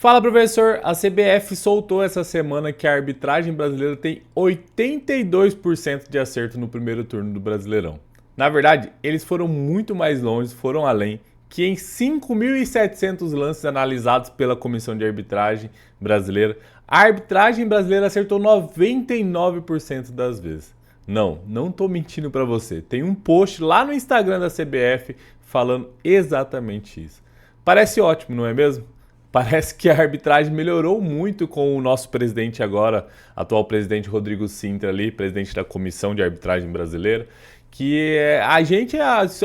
Fala, professor! A CBF soltou essa semana que a arbitragem brasileira tem 82% de acerto no primeiro turno do Brasileirão. Na verdade, eles foram muito mais longe, foram além, que em 5.700 lances analisados pela Comissão de Arbitragem Brasileira, a arbitragem brasileira acertou 99% das vezes. Não tô mentindo para você. Tem um post lá no Instagram da CBF falando exatamente isso. Parece ótimo, não é mesmo? Parece que a arbitragem melhorou muito com o nosso presidente agora, atual presidente Rodrigo Sintra ali, presidente da Comissão de Arbitragem Brasileira, que a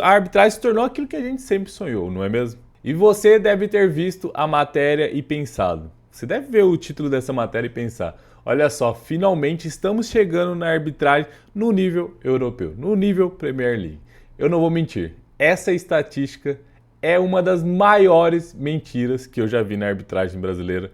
arbitragem se tornou aquilo que a gente sempre sonhou, não é mesmo? E você deve ter visto a matéria e pensado. Você deve ver o título dessa matéria e pensar: olha só, finalmente estamos chegando na arbitragem no nível europeu, no nível Premier League. Eu não vou mentir, essa estatística é uma das maiores mentiras que eu já vi na arbitragem brasileira.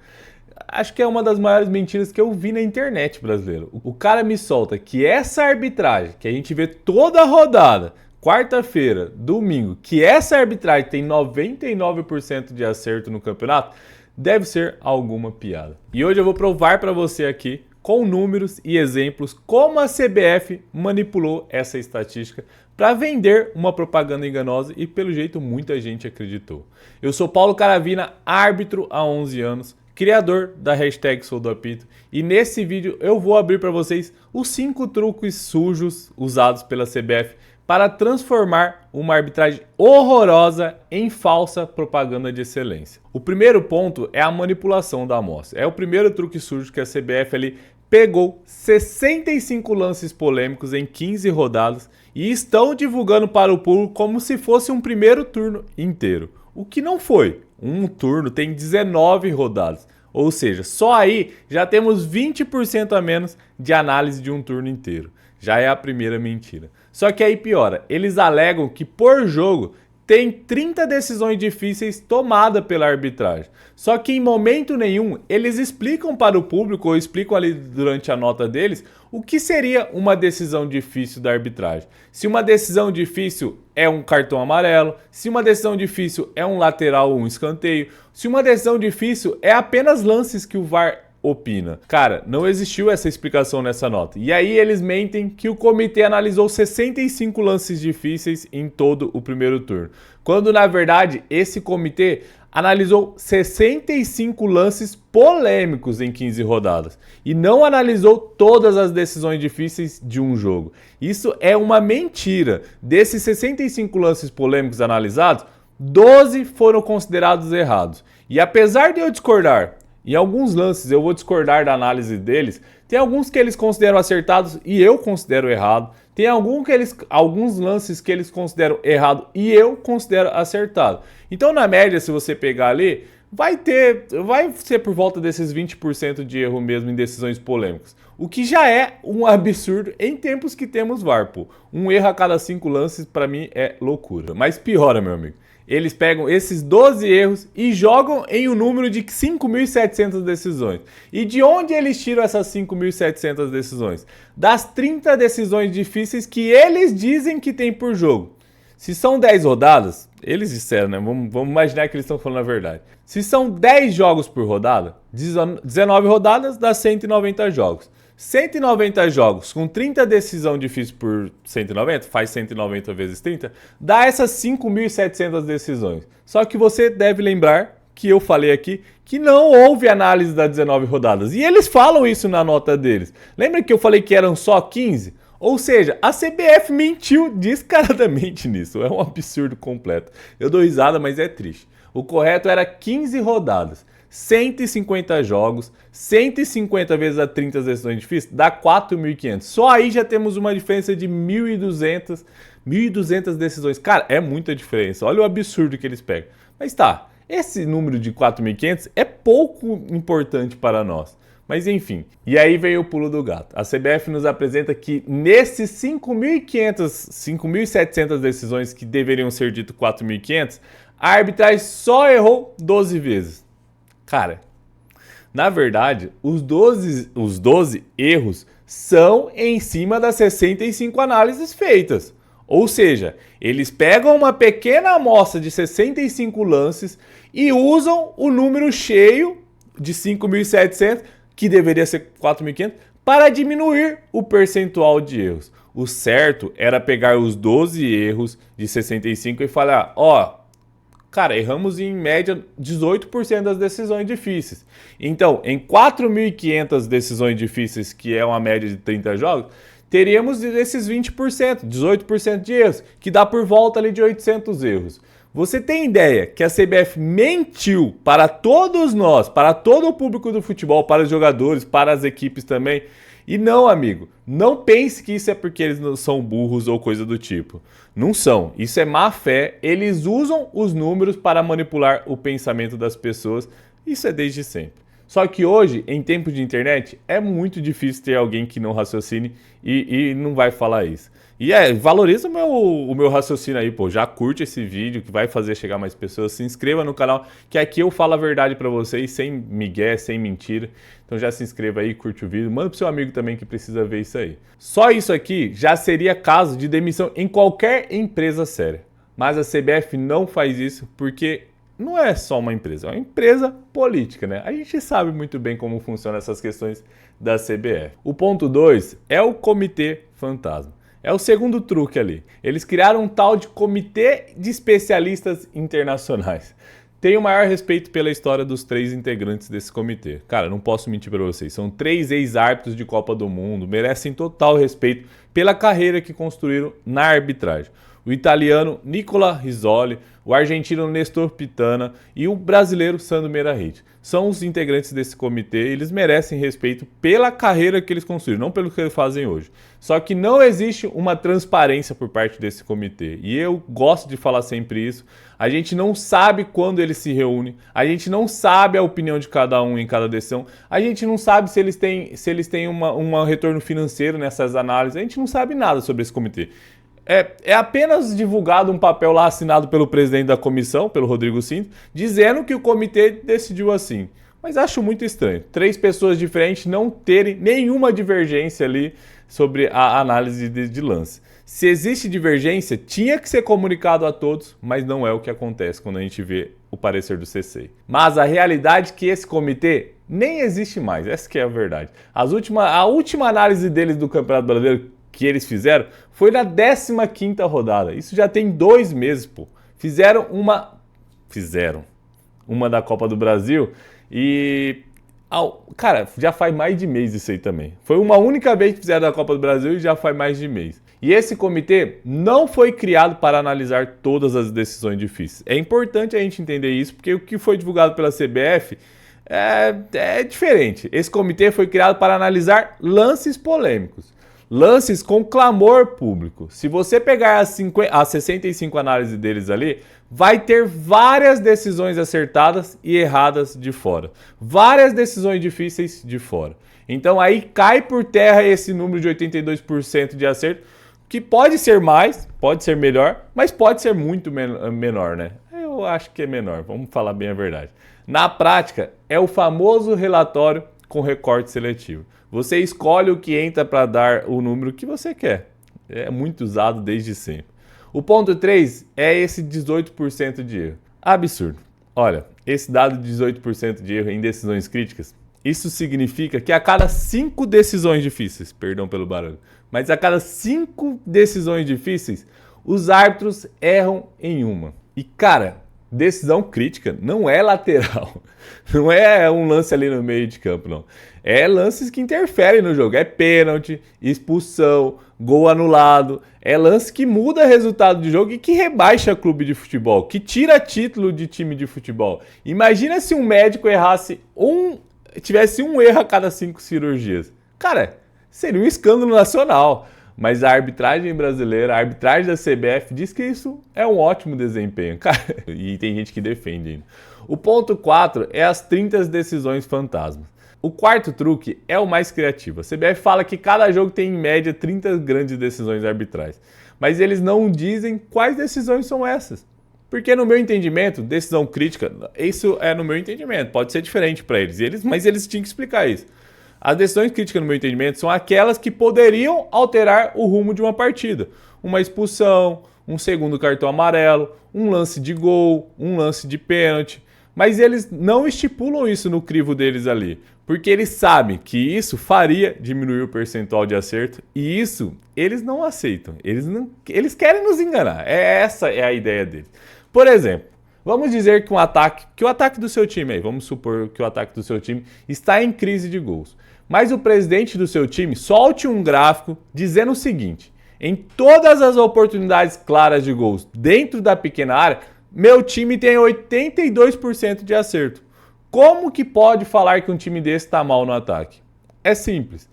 Acho que é uma das maiores mentiras que eu vi na internet brasileira. O cara me solta que essa arbitragem, que a gente vê toda a rodada, quarta-feira, domingo, que essa arbitragem tem 99% de acerto no campeonato, deve ser alguma piada. E hoje eu vou provar para você aqui, com números e exemplos, como a CBF manipulou essa estatística para vender uma propaganda enganosa e, pelo jeito, muita gente acreditou. Eu sou Paulo Caravina, árbitro há 11 anos, criador da hashtag SouDoApito, e nesse vídeo eu vou abrir para vocês os 5 truques sujos usados pela CBF para transformar uma arbitragem horrorosa em falsa propaganda de excelência. O primeiro ponto é a manipulação da amostra. É o primeiro truque sujo que a CBF ali pegou 65 lances polêmicos em 15 rodadas e estão divulgando para o público como se fosse um primeiro turno inteiro. O que não foi. Um turno tem 19 rodadas. Ou seja, só aí já temos 20% a menos de análise de um turno inteiro. Já é a primeira mentira. Só que aí piora. Eles alegam que por jogo tem 30 decisões difíceis tomadas pela arbitragem. Só que em momento nenhum eles explicam para o público, ou explicam ali durante a nota deles, o que seria uma decisão difícil da arbitragem. Se uma decisão difícil é um cartão amarelo, se uma decisão difícil é um lateral ou um escanteio, se uma decisão difícil é apenas lances que o VAR opina. Cara, não existiu essa explicação nessa nota. E aí eles mentem que o comitê analisou 65 lances difíceis em todo o primeiro turno, quando na verdade esse comitê analisou 65 lances polêmicos em 15 rodadas e não analisou todas as decisões difíceis de um jogo. Isso é uma mentira. Desses 65 lances polêmicos analisados, 12 foram considerados errados. E apesar de eu discordar, em alguns lances eu vou discordar da análise deles, tem alguns que eles consideram acertados e eu considero errado, tem alguns lances que eles consideram errado e eu considero acertado. Então na média, se você pegar ali, vai ser por volta desses 20% de erro mesmo em decisões polêmicas. O que já é um absurdo em tempos que temos VAR, pô. Um erro a cada 5 lances para mim é loucura. Mas piora, meu amigo. Eles pegam esses 12 erros e jogam em um número de 5.700 decisões. E de onde eles tiram essas 5.700 decisões? Das 30 decisões difíceis que eles dizem que tem por jogo. Se são 10 rodadas, eles disseram, né? Vamos imaginar que eles estão falando a verdade. Se são 10 jogos por rodada, 19 rodadas dá 190 jogos. 190 jogos com 30 decisão difícil por 190, faz 190 vezes 30, dá essas 5.700 decisões. Só que você deve lembrar que eu falei aqui que não houve análise das 19 rodadas. E eles falam isso na nota deles. Lembra que eu falei que eram só 15? Ou seja, a CBF mentiu descaradamente nisso. É um absurdo completo. Eu dou risada, mas é triste. O correto era 15 rodadas. 150 jogos, 150 vezes a 30 decisões difíceis, dá 4.500. Só aí já temos uma diferença de 1.200 decisões. Cara, é muita diferença. Olha o absurdo que eles pegam. Mas tá, esse número de 4.500 é pouco importante para nós. Mas enfim, e aí veio o pulo do gato. A CBF nos apresenta que nesses 5.700 decisões que deveriam ser dito 4.500, a arbitragem só errou 12 vezes. Cara, na verdade, os 12 erros são em cima das 65 análises feitas. Ou seja, eles pegam uma pequena amostra de 65 lances e usam o número cheio de 5.700, que deveria ser 4.500, para diminuir o percentual de erros. O certo era pegar os 12 erros de 65 e falar, ó, cara, erramos em média 18% das decisões difíceis. Então, em 4.500 decisões difíceis, que é uma média de 30 jogos, teríamos esses 20%, 18% de erros, que dá por volta ali de 800 erros. Você tem ideia que a CBF mentiu para todos nós, para todo o público do futebol, para os jogadores, para as equipes também? E não, amigo, não pense que isso é porque eles não são burros ou coisa do tipo. Não são, isso é má fé, eles usam os números para manipular o pensamento das pessoas, isso é desde sempre. Só que hoje, em tempo de internet, é muito difícil ter alguém que não raciocine e não vai falar isso. E valoriza o meu raciocínio aí, pô. Já curte esse vídeo que vai fazer chegar mais pessoas. Se inscreva no canal, que aqui eu falo a verdade pra vocês, sem migué, sem mentira. Então já se inscreva aí, curte o vídeo. Manda pro seu amigo também que precisa ver isso aí. Só isso aqui já seria caso de demissão em qualquer empresa séria. Mas a CBF não faz isso porque não é só uma empresa, é uma empresa política, né? A gente sabe muito bem como funcionam essas questões da CBF. O ponto 2 é o Comitê Fantasma. É o segundo truque ali. Eles criaram um tal de Comitê de Especialistas Internacionais. Tenho o maior respeito pela história dos 3 integrantes desse comitê. Cara, não posso mentir para vocês. São 3 ex-árbitros de Copa do Mundo. Merecem total respeito pela carreira que construíram na arbitragem. O italiano Nicola Rizzoli, o argentino Nestor Pitana e o brasileiro Sandro Meirahit. São os integrantes desse comitê, eles merecem respeito pela carreira que eles construíram, não pelo que eles fazem hoje. Só que não existe uma transparência por parte desse comitê, e eu gosto de falar sempre isso. A gente não sabe quando eles se reúnem, a gente não sabe a opinião de cada um em cada decisão, a gente não sabe se eles têm um retorno financeiro nessas análises, a gente não sabe nada sobre esse comitê. É apenas divulgado um papel lá assinado pelo presidente da comissão, pelo Rodrigo Cinto, dizendo que o comitê decidiu assim. Mas acho muito estranho. 3 pessoas diferentes não terem nenhuma divergência ali sobre a análise de lance. Se existe divergência, tinha que ser comunicado a todos, mas não é o que acontece quando a gente vê o parecer do CC. Mas a realidade é que esse comitê nem existe mais, essa que é a verdade. A última análise deles do Campeonato Brasileiro que eles fizeram foi na 15ª rodada. Isso já tem 2 meses, pô. Fizeram uma da Copa do Brasil e... cara, já faz mais de mês isso aí também. Foi uma única vez que fizeram da Copa do Brasil e já faz mais de mês. E esse comitê não foi criado para analisar todas as decisões difíceis. É importante a gente entender isso, porque o que foi divulgado pela CBF é diferente. Esse comitê foi criado para analisar lances polêmicos. Lances com clamor público. Se você pegar as 65 análises deles ali, vai ter várias decisões acertadas e erradas de fora. Várias decisões difíceis de fora. Então aí cai por terra esse número de 82% de acerto, que pode ser mais, pode ser melhor, mas pode ser muito menor, né? Eu acho que é menor, vamos falar bem a verdade. Na prática, é o famoso relatório com recorte seletivo. Você escolhe o que entra para dar o número que você quer. É muito usado desde sempre. O ponto 3 é esse 18% de erro. Absurdo. Olha, esse dado de 18% de erro em decisões críticas, isso significa que a cada 5 decisões difíceis, perdão pelo barulho, mas a cada 5 decisões difíceis, os árbitros erram em uma. E cara, decisão crítica não é lateral, não é um lance ali no meio de campo, não. É lances que interferem no jogo, é pênalti, expulsão, gol anulado, é lance que muda o resultado de jogo e que rebaixa clube de futebol, que tira título de time de futebol. Imagina se um médico tivesse um erro a cada 5 cirurgias. Cara, seria um escândalo nacional. Mas a arbitragem brasileira, a arbitragem da CBF diz que isso é um ótimo desempenho. Cara, e tem gente que defende ainda. O ponto 4 é as 30 decisões fantasmas. O quarto truque é o mais criativo. A CBF fala que cada jogo tem em média 30 grandes decisões arbitrais. Mas eles não dizem quais decisões são essas. Porque no meu entendimento, decisão crítica, isso é no meu entendimento, pode ser diferente para eles, mas eles tinham que explicar isso. As decisões críticas, no meu entendimento, são aquelas que poderiam alterar o rumo de uma partida. Uma expulsão, um segundo cartão amarelo, um lance de gol, um lance de pênalti. Mas eles não estipulam isso no crivo deles ali, porque eles sabem que isso faria diminuir o percentual de acerto e isso eles não aceitam. Eles querem nos enganar. Essa é a ideia deles. Por exemplo, vamos dizer que o ataque do seu time aí, vamos supor que o ataque do seu time está em crise de gols. Mas o presidente do seu time solte um gráfico dizendo o seguinte: em todas as oportunidades claras de gols dentro da pequena área, meu time tem 82% de acerto. Como que pode falar que um time desse está mal no ataque? É simples.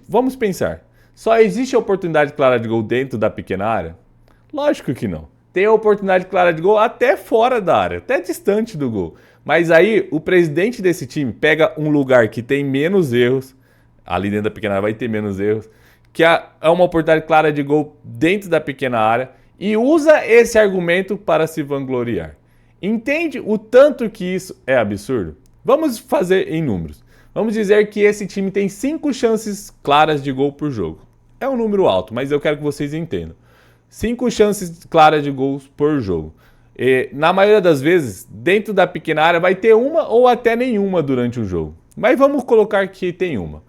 Vamos pensar, só existe a oportunidade clara de gol dentro da pequena área? Lógico que não. Tem a oportunidade clara de gol até fora da área, até distante do gol. Mas aí o presidente desse time pega um lugar que tem menos erros, ali dentro da pequena área vai ter menos erros, que é uma oportunidade clara de gol dentro da pequena área, e usa esse argumento para se vangloriar. Entende o tanto que isso é absurdo? Vamos fazer em números. Vamos dizer que esse time tem 5 chances claras de gol por jogo. É um número alto, mas eu quero que vocês entendam. 5 chances claras de gols por jogo. Na maioria das vezes, dentro da pequena área vai ter uma ou até nenhuma durante o jogo. Mas vamos colocar que tem uma.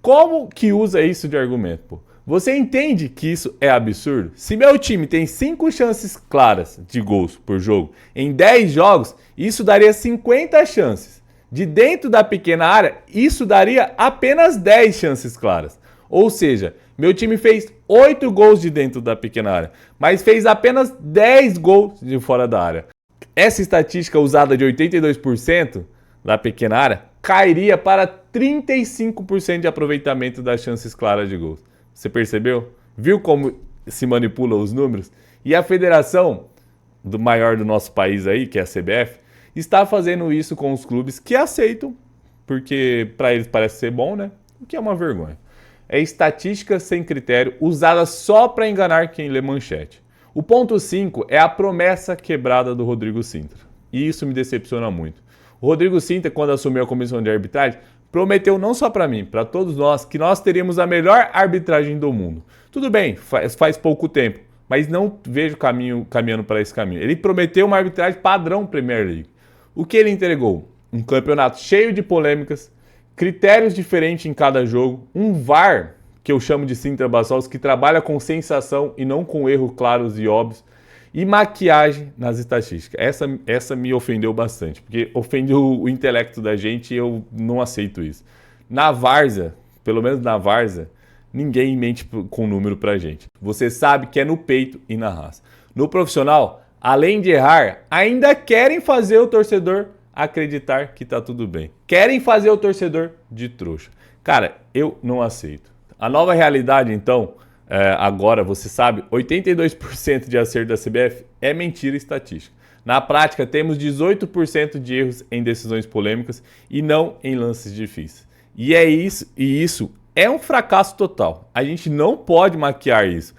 Como que usa isso de argumento, pô? Você entende que isso é absurdo? Se meu time tem 5 chances claras de gols por jogo em 10 jogos, isso daria 50 chances. De dentro da pequena área, isso daria apenas 10 chances claras. Ou seja, meu time fez 8 gols de dentro da pequena área, mas fez apenas 10 gols de fora da área. Essa estatística usada de 82% da pequena área cairia para 35% de aproveitamento das chances claras de gols. Você percebeu? Viu como se manipula os números? E a federação do maior do nosso país aí, que é a CBF, está fazendo isso com os clubes que aceitam, porque para eles parece ser bom, né? O que é uma vergonha. É estatística sem critério, usada só para enganar quem lê manchete. O ponto 5 é a promessa quebrada do Rodrigo Sintra. E isso me decepciona muito. O Rodrigo Sintra, quando assumiu a comissão de arbitragem, prometeu não só para mim, para todos nós, que nós teríamos a melhor arbitragem do mundo. Tudo bem, faz pouco tempo, mas não vejo caminhando para esse caminho. Ele prometeu uma arbitragem padrão Premier League. O que ele entregou? Um campeonato cheio de polêmicas, critérios diferentes em cada jogo, um VAR, que eu chamo de Sintra Bassols, que trabalha com sensação e não com erros claros e óbvios, e maquiagem nas estatísticas. Essa me ofendeu bastante, porque ofende o intelecto da gente e eu não aceito isso. Na várzea, pelo menos na várzea, ninguém mente com número pra gente. Você sabe que é no peito e na raça. No profissional, além de errar, ainda querem fazer o torcedor acreditar que tá tudo bem. Querem fazer o torcedor de trouxa. Cara, eu não aceito. A nova realidade, então, agora, você sabe, 82% de acerto da CBF é mentira estatística. Na prática, temos 18% de erros em decisões polêmicas e não em lances difíceis. E isso é um fracasso total. A gente não pode maquiar isso.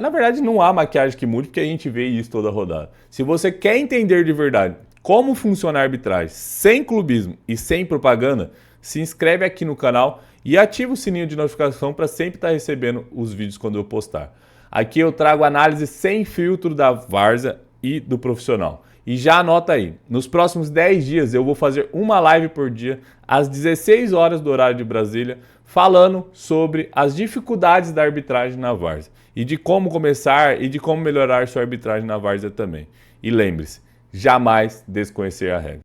Na verdade, não há maquiagem que mude, porque a gente vê isso toda rodada. Se você quer entender de verdade como funciona a arbitragem sem clubismo e sem propaganda, se inscreve aqui no canal e ativa o sininho de notificação para sempre estar recebendo os vídeos quando eu postar. Aqui eu trago análise sem filtro da várzea e do profissional. E já anota aí, nos próximos 10 dias eu vou fazer uma live por dia, às 16 horas do horário de Brasília, falando sobre as dificuldades da arbitragem na várzea. E de como começar e de como melhorar sua arbitragem na várzea também. E lembre-se, jamais desconhecer a regra.